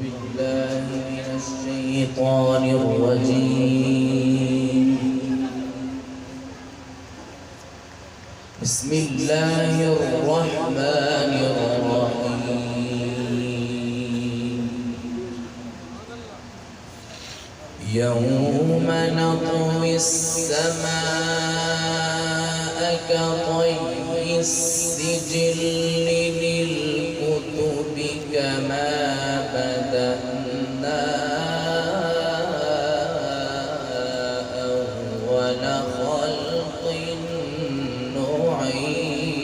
بالله من الشيطان الرجيم. بسم الله الرحمن الرحيم. يوم نطوي السماء كطي السجل للكتب كما بدأنا أول خلق نعيده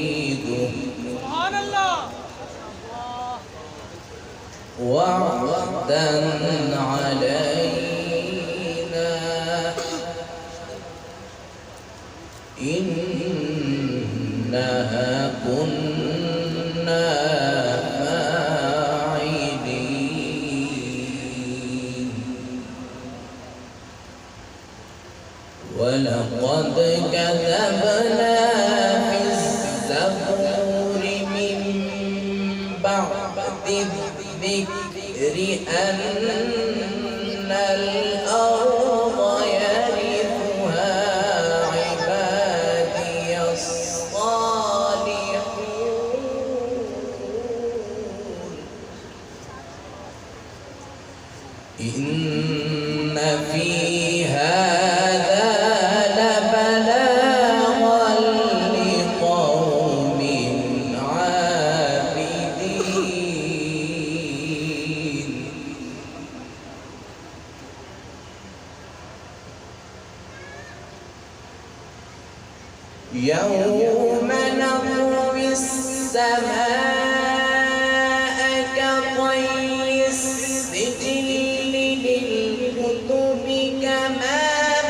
سبحان الله وعدا علينا إنها كنا فاعلين. ولقد كتبنا في الزبور من بعد الذكر أن الأرض يرثها عبادي الصالحون. إن في هذا لبلاغا لقوم عابدين. يوم نطوي السماء كطي السجل للكتب كما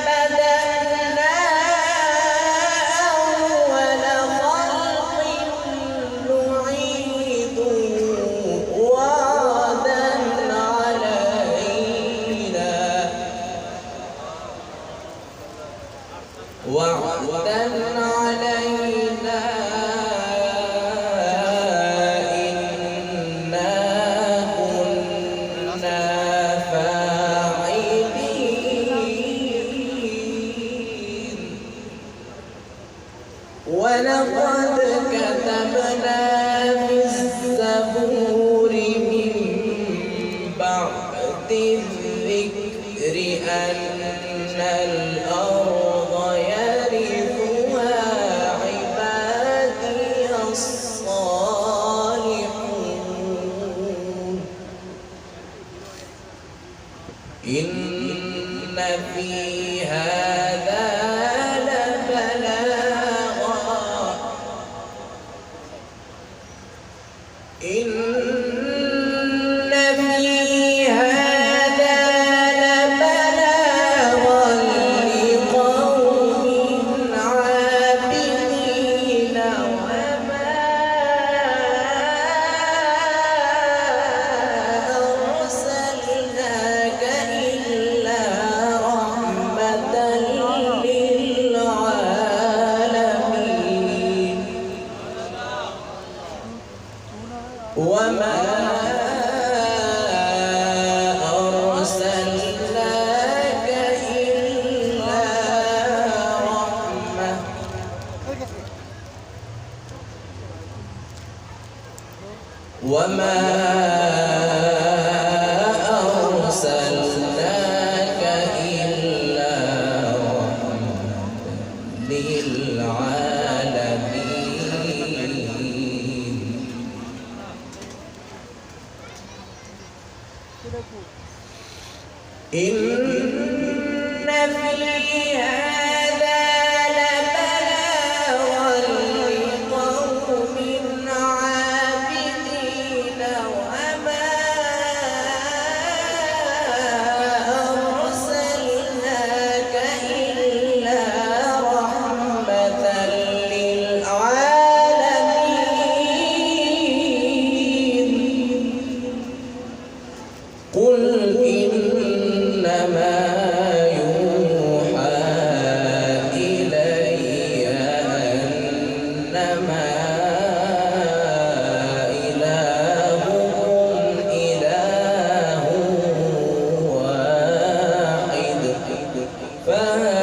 بدأنا أول خلق نعيده وعدا علينا إنا كنا فاعلين. ولقد كتبنا في الزبور من بعد الذكر أن الأرض يرثها عبادي الصالحون. إن في هذا لبلاغا إن في هذا لبلاغا لقوم عابدين وما أرسلناك إلا رحمة للعالمين. وما أرسلناك إلا رحمة وما أرسلناك إلا رحمة للعالمين. إن في هذا لبلاغا لقوم عابدين وما أرسلناك إلا رحمة للعالمين. قل إنما يوحى إلي أنما إلهكم إله ما